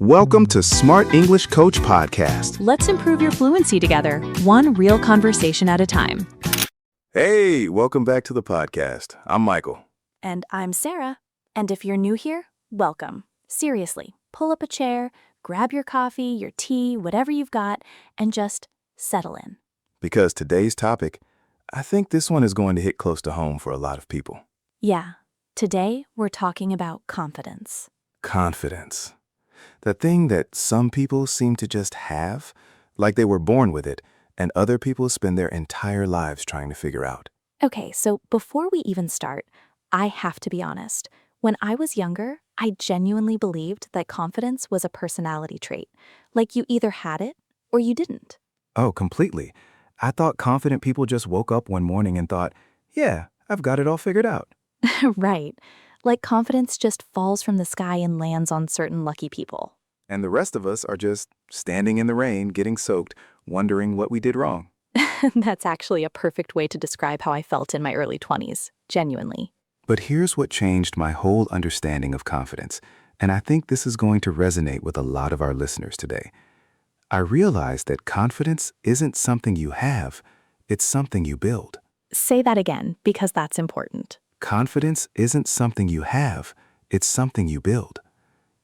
Welcome to Smart English Coach Podcast. Let's improve your fluency together, one real conversation at a time. Hey, welcome back to the podcast. I'm Michael. And I'm Sarah. And if you're new here, welcome. Seriously, pull up a chair, grab your coffee, your tea, whatever you've got, and just settle in. Because today's topic, I think this one is going to hit close to home for a lot of people. Yeah, today we're talking about confidence. Confidence. The thing that some people seem to just have, like they were born with it, and other people spend their entire lives trying to figure out. Okay, so before we even start, I have to be honest. When I was younger, I genuinely believed that confidence was a personality trait. Like you either had it or you didn't. Oh, completely. I thought confident people just woke up one morning and thought, yeah, I've got it all figured out. Right. Like confidence just falls from the sky and lands on certain lucky people. And the rest of us are just standing in the rain, getting soaked, wondering what we did wrong. That's actually a perfect way to describe how I felt in my early 20s, genuinely. But here's what changed my whole understanding of confidence, and I think this is going to resonate with a lot of our listeners today. I realized that confidence isn't something you have, it's something you build. Say that again, because that's important. Confidence isn't something you have, it's something you build.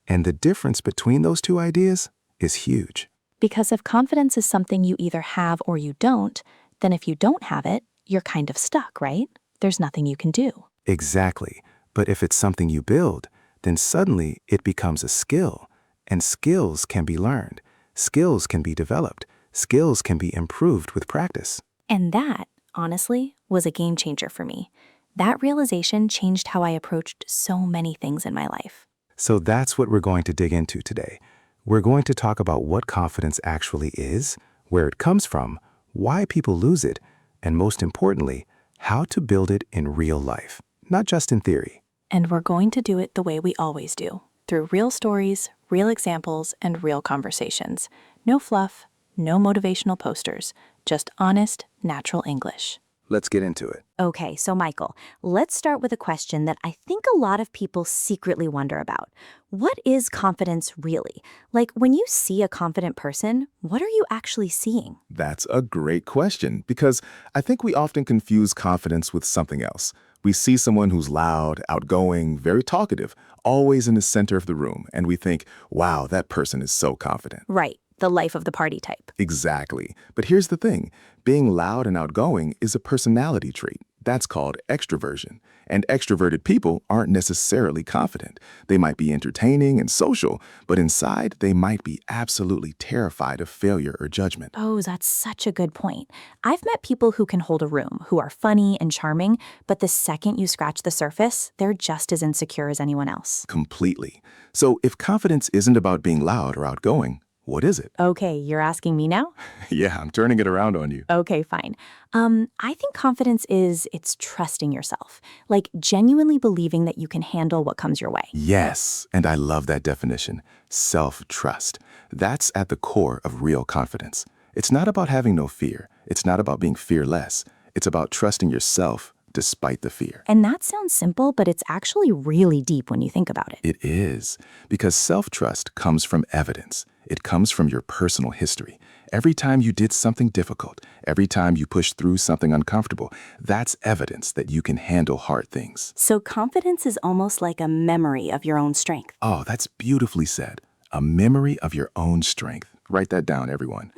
And the difference between those two ideas is huge. Because if confidence is something you either have or you don't, then if you don't have it, you're kind of stuck, right? There's nothing you can do. Exactly. But if it's something you build, then suddenly it becomes a skill. And skills can be learned. Skills can be developed. Skills can be improved with practice. And that, honestly, was a game changer for me. That realization changed how I approached so many things in my life. So that's what we're going to dig into today. We're going to talk about what confidence actually is, where it comes from, why people lose it, and most importantly, how to build it in real life, not just in theory. And we're going to do it the way we always do, through real stories, real examples, and real conversations. No fluff, no motivational posters, just honest, natural English. Let's get into it. Okay, so Michael, let's start with a question that I think a lot of people secretly wonder about. What is confidence really? Like, when you see a confident person, what are you actually seeing? That's a great question, because I think we often confuse confidence with something else. We see someone who's loud, outgoing, very talkative, always in the center of the room, and we think, wow, that person is so confident. Right, the life of the party type. Exactly. But here's the thing. Being loud and outgoing is a personality trait. That's called extroversion. And extroverted people aren't necessarily confident. They might be entertaining and social, but inside they might be absolutely terrified of failure or judgment. Oh, that's such a good point. I've met people who can hold a room, who are funny and charming, but the second you scratch the surface, they're just as insecure as anyone else. Completely. So if confidence isn't about being loud or outgoing, what is it? Okay, you're asking me now? Yeah, I'm turning it around on you. Okay, fine. I think confidence it's trusting yourself, like genuinely believing that you can handle what comes your way. Yes, and I love that definition. Self-trust. That's at the core of real confidence. It's not about having no fear. It's not about being fearless. It's about trusting yourself despite the fear. And that sounds simple, but it's actually really deep when you think about it. It is, because self-trust comes from evidence. It comes from your personal history. Every time you did something difficult, every time you pushed through something uncomfortable, that's evidence that you can handle hard things. So confidence is almost like a memory of your own strength. Oh, that's beautifully said. A memory of your own strength. Write that down, everyone.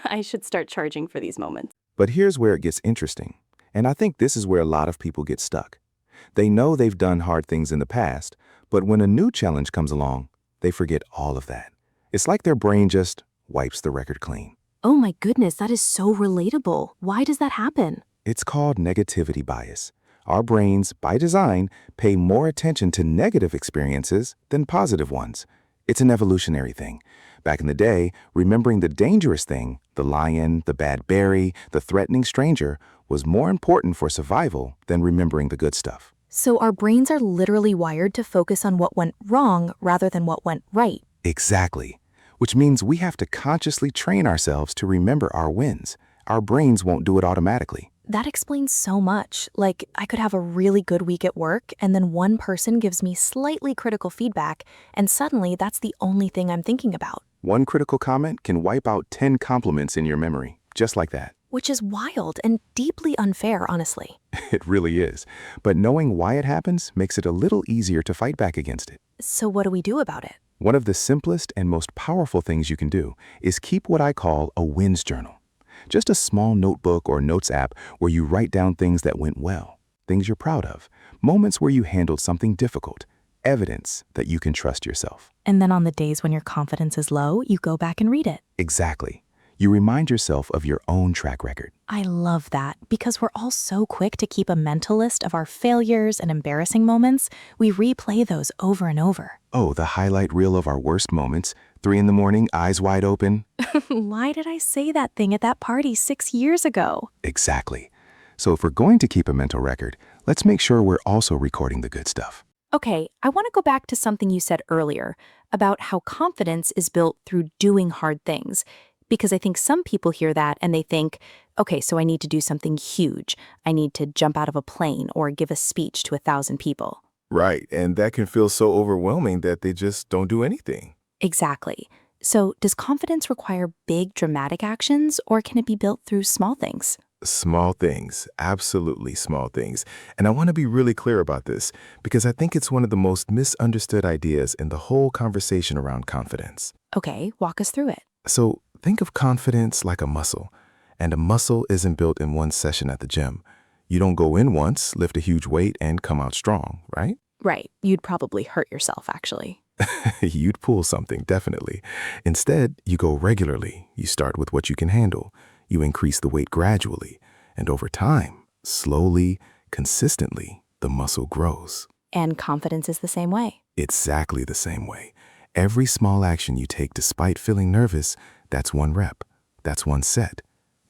I should start charging for these moments. But here's where it gets interesting. And I think this is where a lot of people get stuck. They know they've done hard things in the past, but when a new challenge comes along, they forget all of that. It's like their brain just wipes the record clean. Oh my goodness, that is so relatable. Why does that happen? It's called negativity bias. Our brains, by design, pay more attention to negative experiences than positive ones. It's an evolutionary thing. Back in the day, remembering the dangerous thing, the lion, the bad berry, the threatening stranger, was more important for survival than remembering the good stuff. So our brains are literally wired to focus on what went wrong rather than what went right. Exactly. Which means we have to consciously train ourselves to remember our wins. Our brains won't do it automatically. That explains so much. Like, I could have a really good week at work, and then one person gives me slightly critical feedback, and suddenly that's the only thing I'm thinking about. One critical comment can wipe out 10 compliments in your memory, just like that. Which is wild and deeply unfair, honestly. It really is. But knowing why it happens makes it a little easier to fight back against it. So what do we do about it? One of the simplest and most powerful things you can do is keep what I call a wins journal. Just a small notebook or notes app where you write down things that went well, things you're proud of, moments where you handled something difficult, evidence that you can trust yourself. And then on the days when your confidence is low, you go back and read it. Exactly. You remind yourself of your own track record. I love that because we're all so quick to keep a mental list of our failures and embarrassing moments. We replay those over and over. Oh, the highlight reel of our worst moments, 3 a.m, eyes wide open. Why did I say that thing at that party 6 years ago? Exactly. So if we're going to keep a mental record, let's make sure we're also recording the good stuff. Okay, I want to go back to something you said earlier about how confidence is built through doing hard things. Because I think some people hear that and they think, okay, so I need to do something huge. I need to jump out of a plane or give a speech to 1,000 people. Right, and that can feel so overwhelming that they just don't do anything. Exactly. So does confidence require big dramatic actions or can it be built through small things? Small things, absolutely small things. And I want to be really clear about this because I think it's one of the most misunderstood ideas in the whole conversation around confidence. Okay, walk us through it. So think of confidence like a muscle, and a muscle isn't built in one session at the gym. You don't go in once, lift a huge weight, and come out strong, right? Right, you'd probably hurt yourself, actually. You'd pull something, definitely. Instead, you go regularly. You start with what you can handle. You increase the weight gradually, and over time, slowly, consistently, the muscle grows. And confidence is the same way. Exactly the same way. Every small action you take despite feeling nervous, that's one rep. That's one set.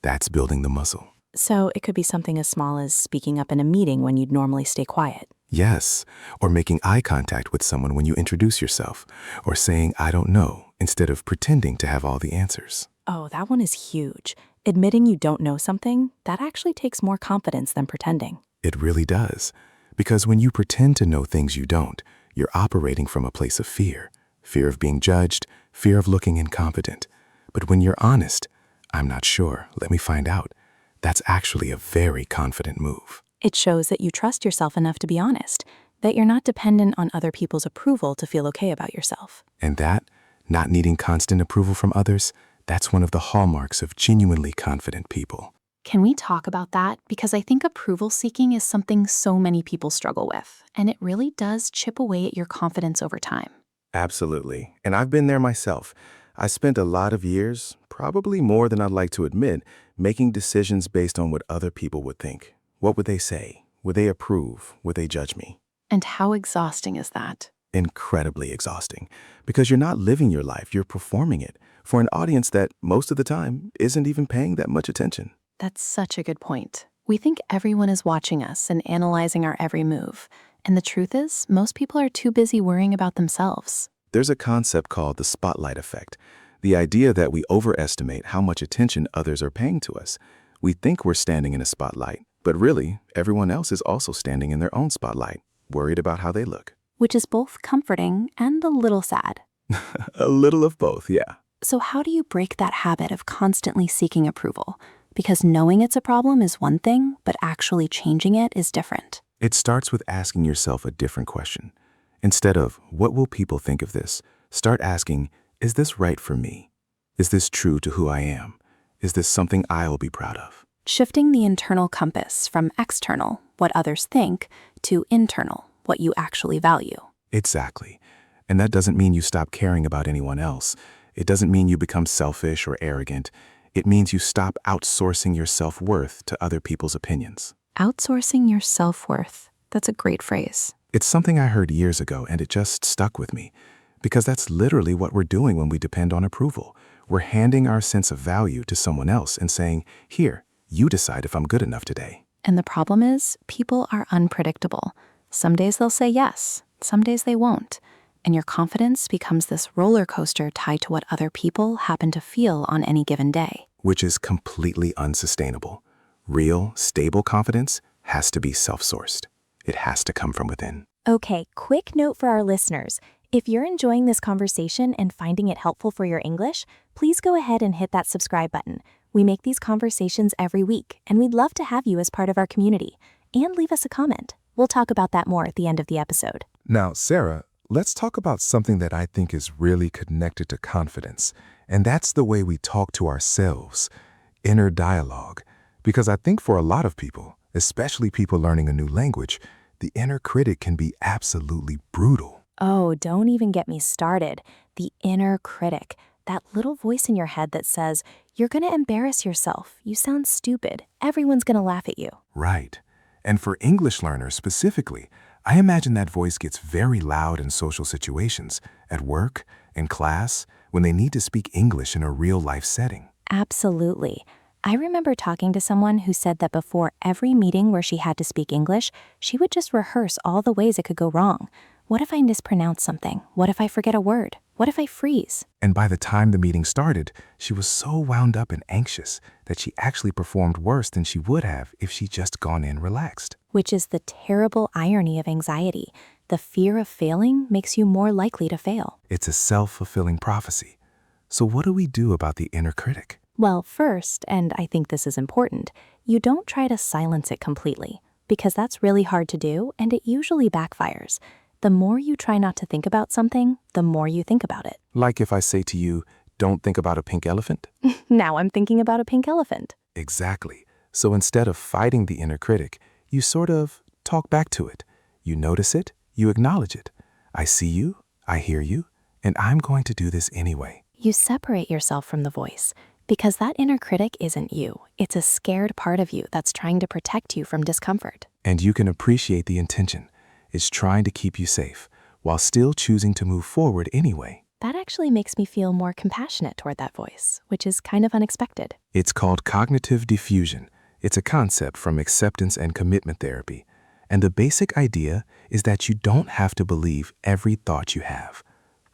That's building the muscle. So it could be something as small as speaking up in a meeting when you'd normally stay quiet. Yes, or making eye contact with someone when you introduce yourself, or saying, I don't know, instead of pretending to have all the answers. Oh, that one is huge. Admitting you don't know something, that actually takes more confidence than pretending. It really does. Because when you pretend to know things you don't, you're operating from a place of fear. Fear of being judged, fear of looking incompetent. But when you're honest, I'm not sure, let me find out, that's actually a very confident move. It shows that you trust yourself enough to be honest, that you're not dependent on other people's approval to feel okay about yourself. And that, not needing constant approval from others, that's one of the hallmarks of genuinely confident people. Can we talk about that? Because I think approval seeking is something so many people struggle with, and it really does chip away at your confidence over time. Absolutely. And I've been there myself. I spent a lot of years, probably more than I'd like to admit, making decisions based on what other people would think. What would they say? Would they approve? Would they judge me? And how exhausting is that? Incredibly exhausting. Because you're not living your life, you're performing it for an audience that most of the time isn't even paying that much attention. That's such a good point. We think everyone is watching us and analyzing our every move. And the truth is, most people are too busy worrying about themselves. There's a concept called the spotlight effect. The idea that we overestimate how much attention others are paying to us. We think we're standing in a spotlight, but really, everyone else is also standing in their own spotlight, worried about how they look. Which is both comforting and a little sad. A little of both, yeah. So how do you break that habit of constantly seeking approval? Because knowing it's a problem is one thing, but actually changing it is different. It starts with asking yourself a different question. Instead of, what will people think of this? Start asking, is this right for me? Is this true to who I am? Is this something I'll be proud of? Shifting the internal compass from external, what others think, to internal, what you actually value. Exactly. And that doesn't mean you stop caring about anyone else. It doesn't mean you become selfish or arrogant. It means you stop outsourcing your self-worth to other people's opinions. Outsourcing your self-worth. That's a great phrase. It's something I heard years ago, and it just stuck with me. Because that's literally what we're doing when we depend on approval. We're handing our sense of value to someone else and saying, here, you decide if I'm good enough today. And the problem is, people are unpredictable. Some days they'll say yes, some days they won't. And your confidence becomes this roller coaster tied to what other people happen to feel on any given day. Which is completely unsustainable. Real, stable confidence has to be self-sourced. It has to come from within. Okay, quick note for our listeners. If you're enjoying this conversation and finding it helpful for your English, please go ahead and hit that subscribe button. We make these conversations every week, and we'd love to have you as part of our community. And leave us a comment. We'll talk about that more at the end of the episode. Now, Sarah, let's talk about something that I think is really connected to confidence, and that's the way we talk to ourselves, inner dialogue. Because I think for a lot of people, especially people learning a new language, the inner critic can be absolutely brutal. Oh, don't even get me started. The inner critic, that little voice in your head that says, you're going to embarrass yourself, you sound stupid, everyone's going to laugh at you. Right. And for English learners specifically, I imagine that voice gets very loud in social situations, at work, in class, when they need to speak English in a real-life setting. Absolutely. I remember talking to someone who said that before every meeting where she had to speak English, she would just rehearse all the ways it could go wrong. What if I mispronounce something? What if I forget a word? What if I freeze? And by the time the meeting started, she was so wound up and anxious that she actually performed worse than she would have if she just gone in relaxed. Which is the terrible irony of anxiety. The fear of failing makes you more likely to fail. It's a self-fulfilling prophecy. So what do we do about the inner critic? Well, first, and I think this is important, you don't try to silence it completely, because that's really hard to do and it usually backfires. The more you try not to think about something, the more you think about it. Like if I say to you, don't think about a pink elephant? Now I'm thinking about a pink elephant. Exactly. So instead of fighting the inner critic, you sort of talk back to it. You notice it, you acknowledge it. I see you, I hear you, and I'm going to do this anyway. You separate yourself from the voice, because that inner critic isn't you. It's a scared part of you that's trying to protect you from discomfort. And you can appreciate the intention. It's trying to keep you safe, while still choosing to move forward anyway. That actually makes me feel more compassionate toward that voice, which is kind of unexpected. It's called cognitive diffusion. It's a concept from acceptance and commitment therapy. And the basic idea is that you don't have to believe every thought you have.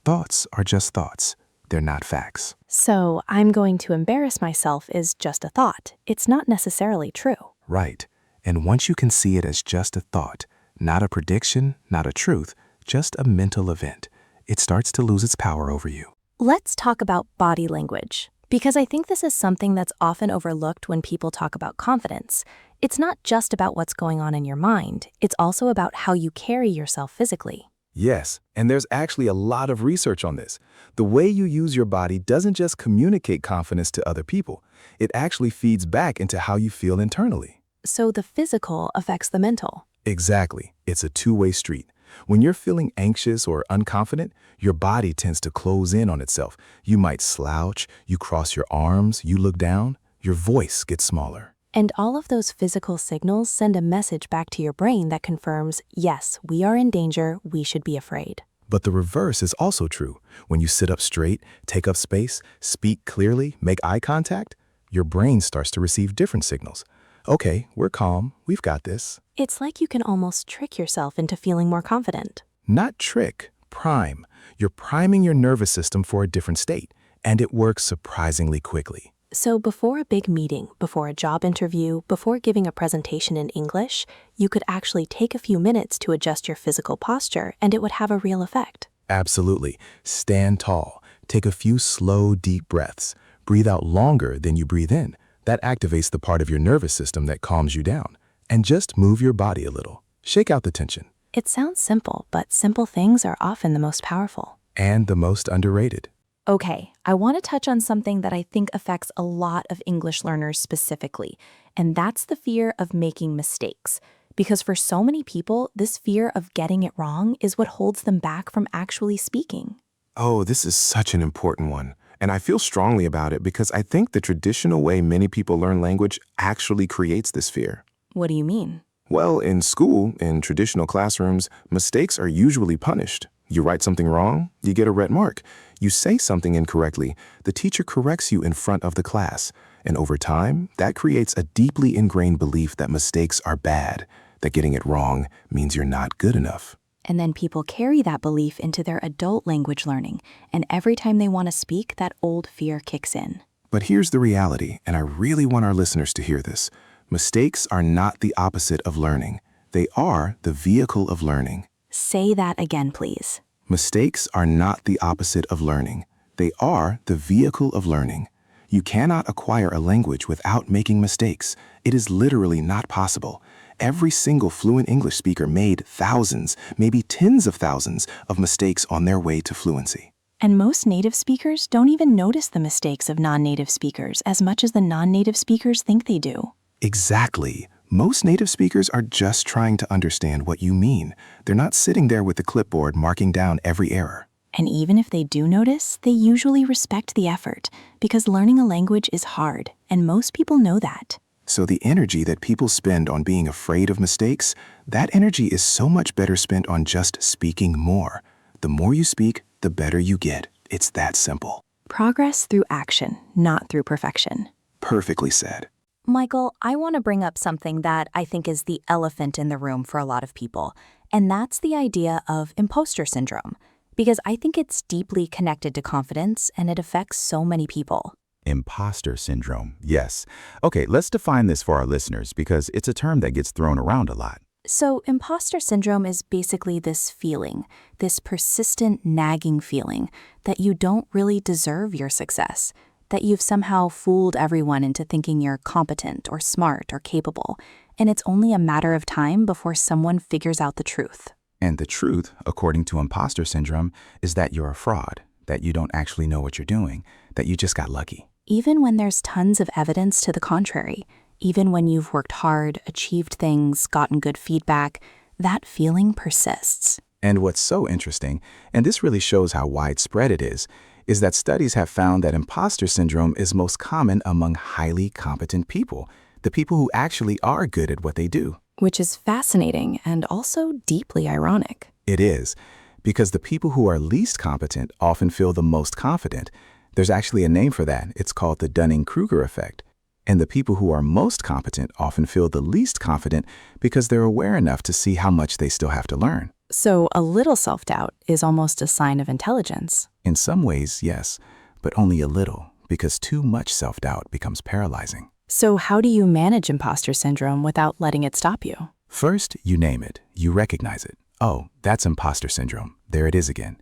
Thoughts are just thoughts. They're not facts. So, I'm going to embarrass myself is just a thought. It's not necessarily true. Right. And once you can see it as just a thought, not a prediction, not a truth, just a mental event, it starts to lose its power over you. Let's talk about body language, because I think this is something that's often overlooked when people talk about confidence. It's not just about what's going on in your mind, it's also about how you carry yourself physically. Yes, and there's actually a lot of research on this. The way you use your body doesn't just communicate confidence to other people. It actually feeds back into how you feel internally. So the physical affects the mental. Exactly. It's a two-way street. When you're feeling anxious or unconfident, your body tends to close in on itself. You might slouch, you cross your arms, you look down, your voice gets smaller. And all of those physical signals send a message back to your brain that confirms, yes, we are in danger, we should be afraid. But the reverse is also true. When you sit up straight, take up space, speak clearly, make eye contact, your brain starts to receive different signals. Okay, we're calm, we've got this. It's like you can almost trick yourself into feeling more confident. Not trick, prime. You're priming your nervous system for a different state, and it works surprisingly quickly. So before a big meeting, before a job interview, before giving a presentation in English, you could actually take a few minutes to adjust your physical posture, and it would have a real effect. Absolutely. Stand tall. Take a few slow, deep breaths. Breathe out longer than you breathe in. That activates the part of your nervous system that calms you down. And just move your body a little. Shake out the tension. It sounds simple, but simple things are often the most powerful. And the most underrated. Okay, I want to touch on something that I think affects a lot of English learners specifically, and that's the fear of making mistakes. Because for so many people, this fear of getting it wrong is what holds them back from actually speaking. Oh, this is such an important one. And I feel strongly about it because I think the traditional way many people learn language actually creates this fear. What do you mean? Well, in school, in traditional classrooms, mistakes are usually punished. You write something wrong, you get a red mark. You say something incorrectly, the teacher corrects you in front of the class. And over time, that creates a deeply ingrained belief that mistakes are bad, that getting it wrong means you're not good enough. And then people carry that belief into their adult language learning, and every time they want to speak, that old fear kicks in. But here's the reality, and I really want our listeners to hear this. Mistakes are not the opposite of learning. They are the vehicle of learning. Say that again, please. Mistakes are not the opposite of learning. They are the vehicle of learning. You cannot acquire a language without making mistakes. It is literally not possible. Every single fluent English speaker made thousands, maybe tens of thousands, of mistakes on their way to fluency. And most native speakers don't even notice the mistakes of non-native speakers as much as the non-native speakers think they do. Exactly. Most native speakers are just trying to understand what you mean. They're not sitting there with the clipboard marking down every error. And even if they do notice, they usually respect the effort because learning a language is hard, and most people know that. So the energy that people spend on being afraid of mistakes, that energy is so much better spent on just speaking more. The more you speak, the better you get. It's that simple. Progress through action, not through perfection. Perfectly said. Michael, I want to bring up something that I think is the elephant in the room for a lot of people, and that's the idea of imposter syndrome, because I think it's deeply connected to confidence and it affects so many people. Imposter syndrome, yes. Okay, let's define this for our listeners because it's a term that gets thrown around a lot. So, imposter syndrome is basically this feeling, this persistent nagging feeling that you don't really deserve your success, that you've somehow fooled everyone into thinking you're competent or smart or capable, and it's only a matter of time before someone figures out the truth. And the truth, according to imposter syndrome, is that you're a fraud, that you don't actually know what you're doing, that you just got lucky. Even when there's tons of evidence to the contrary, even when you've worked hard, achieved things, gotten good feedback, that feeling persists. And what's so interesting, and this really shows how widespread it is that studies have found that imposter syndrome is most common among highly competent people, the people who actually are good at what they do. Which is fascinating and also deeply ironic. It is, because the people who are least competent often feel the most confident. There's actually a name for that. It's called the Dunning-Kruger effect. And the people who are most competent often feel the least confident because they're aware enough to see how much they still have to learn. So a little self-doubt is almost a sign of intelligence. In some ways, yes, but only a little, because too much self-doubt becomes paralyzing. So how do you manage imposter syndrome without letting it stop you? First, you name it. You recognize it. Oh, that's imposter syndrome. There it is again.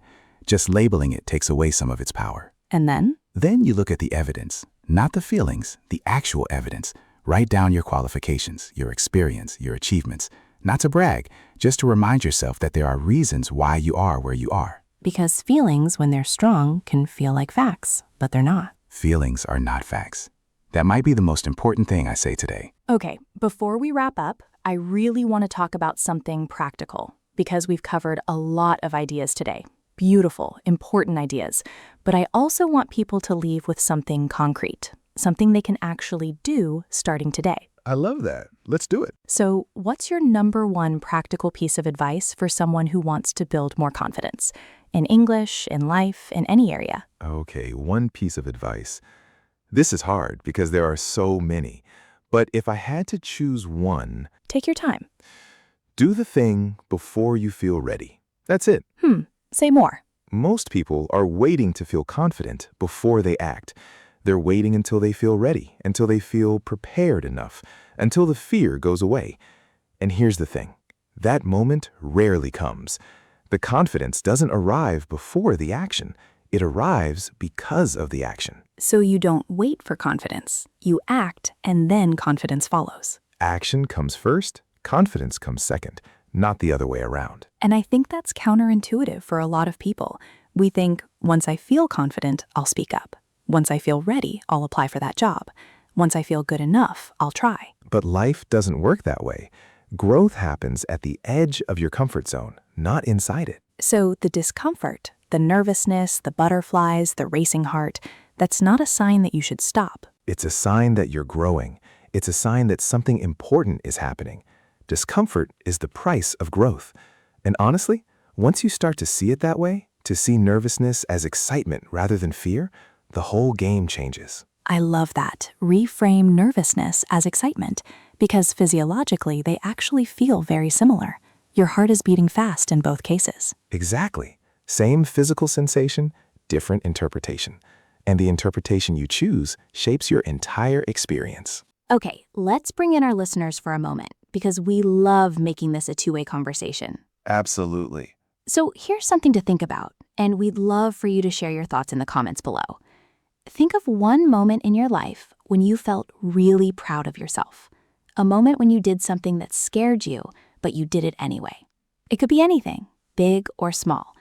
Just labeling it takes away some of its power. And then? Then you look at the evidence, not the feelings, the actual evidence. Write down your qualifications, your experience, your achievements. Not to brag, just to remind yourself that there are reasons why you are where you are. Because feelings, when they're strong, can feel like facts, but they're not. Feelings are not facts. That might be the most important thing I say today. Okay, before we wrap up, I really want to talk about something practical, because we've covered a lot of ideas today. Beautiful, important ideas. But I also want people to leave with something concrete, something they can actually do starting today. I love that. Let's do it. So, what's your number one practical piece of advice for someone who wants to build more confidence? In English, in life, in any area? Okay, one piece of advice. This is hard because there are so many. But if I had to choose one, Take your time. do the thing before you feel ready. That's it. Say more. Most people are waiting to feel confident before they act. They're waiting until they feel ready, until they feel prepared enough, until the fear goes away. And here's the thing. That moment rarely comes. The confidence doesn't arrive before the action. It arrives because of the action. So you don't wait for confidence. You act, and then confidence follows. Action comes first, confidence comes second, not the other way around. And I think that's counterintuitive for a lot of people. We think, once I feel confident, I'll speak up. Once I feel ready, I'll apply for that job. Once I feel good enough, I'll try. But life doesn't work that way. Growth happens at the edge of your comfort zone, not inside it. So the discomfort, the nervousness, the butterflies, the racing heart, that's not a sign that you should stop. It's a sign that you're growing. It's a sign that something important is happening. Discomfort is the price of growth. And honestly, once you start to see it that way, to see nervousness as excitement rather than fear, the whole game changes. I love that. Reframe nervousness as excitement, because physiologically they actually feel very similar. Your heart is beating fast in both cases. Exactly. Same physical sensation, different interpretation. And the interpretation you choose shapes your entire experience. Okay, let's bring in our listeners for a moment because we love making this a two-way conversation. Absolutely. So here's something to think about, and we'd love for you to share your thoughts in the comments below. Think of one moment in your life when you felt really proud of yourself. A moment when you did something that scared you, but you did it anyway. It could be anything, big or small.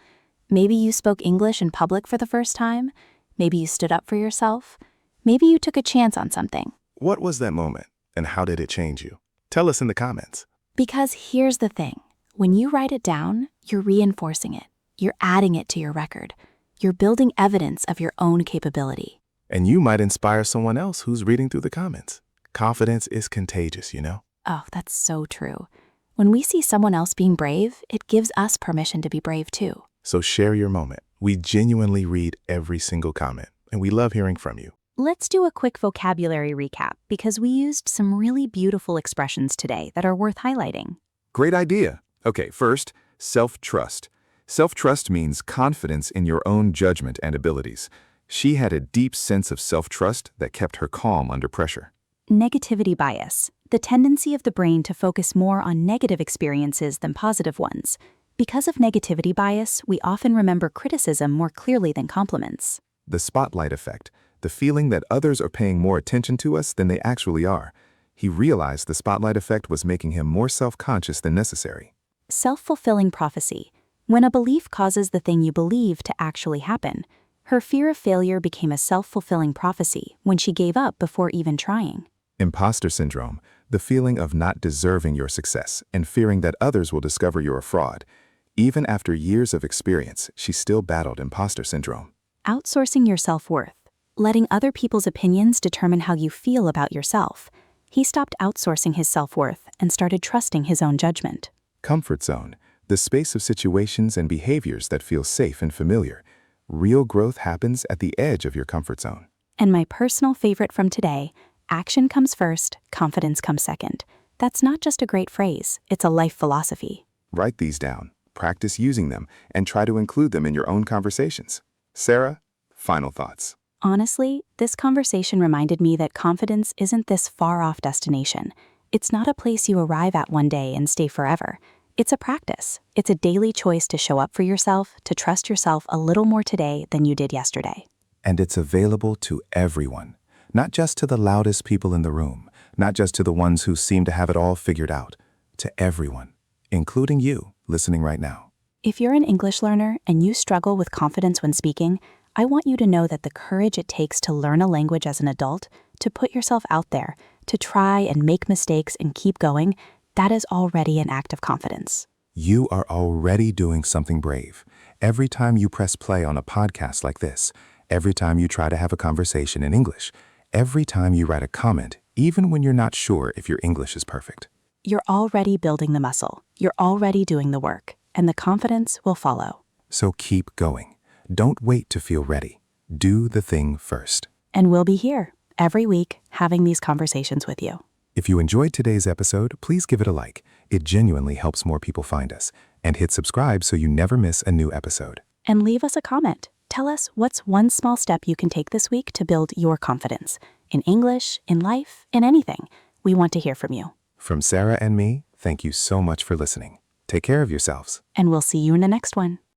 Maybe you spoke English in public for the first time. Maybe you stood up for yourself. Maybe you took a chance on something. What was that moment, and how did it change you? Tell us in the comments. Because here's the thing. When you write it down, you're reinforcing it. You're adding it to your record. You're building evidence of your own capability. And you might inspire someone else who's reading through the comments. Confidence is contagious, you know? Oh, that's so true. When we see someone else being brave, it gives us permission to be brave too. So share your moment. We genuinely read every single comment, and we love hearing from you. Let's do a quick vocabulary recap because we used some really beautiful expressions today that are worth highlighting. Great idea. Okay, first, self-trust. Self-trust means confidence in your own judgment and abilities. She had a deep sense of self-trust that kept her calm under pressure. Negativity bias, the tendency of the brain to focus more on negative experiences than positive ones. Because of negativity bias, we often remember criticism more clearly than compliments. The spotlight effect, the feeling that others are paying more attention to us than they actually are. He realized the spotlight effect was making him more self-conscious than necessary. Self-fulfilling prophecy, when a belief causes the thing you believe to actually happen. Her fear of failure became a self-fulfilling prophecy when she gave up before even trying. Imposter syndrome, the feeling of not deserving your success and fearing that others will discover you're a fraud. Even after years of experience, she still battled imposter syndrome. Outsourcing your self-worth, letting other people's opinions determine how you feel about yourself. He stopped outsourcing his self-worth and started trusting his own judgment. Comfort zone, the space of situations and behaviors that feel safe and familiar. Real growth happens at the edge of your comfort zone. And my personal favorite from today, action comes first, confidence comes second. That's not just a great phrase, it's a life philosophy. Write these down, practice using them, and try to include them in your own conversations. Sarah, final thoughts. Honestly, this conversation reminded me that confidence isn't this far-off destination. It's not a place you arrive at one day and stay forever. It's a practice. It's a daily choice to show up for yourself, to trust yourself a little more today than you did yesterday. And it's available to everyone, not just to the loudest people in the room, not just to the ones who seem to have it all figured out, to everyone, including you listening right now. If you're an English learner and you struggle with confidence when speaking, I want you to know that the courage it takes to learn a language as an adult, to put yourself out there, to try and make mistakes and keep going, that is already an act of confidence. You are already doing something brave. Every time you press play on a podcast like this, every time you try to have a conversation in English, every time you write a comment, even when you're not sure if your English is perfect. You're already building the muscle. You're already doing the work, and the confidence will follow. So keep going. Don't wait to feel ready. Do the thing first. And we'll be here every week having these conversations with you. If you enjoyed today's episode, please give it a like. It genuinely helps more people find us. And hit subscribe so you never miss a new episode. And leave us a comment. Tell us what's one small step you can take this week to build your confidence. In English, in life, in anything. We want to hear from you. From Sarah and me, thank you so much for listening. Take care of yourselves. And we'll see you in the next one.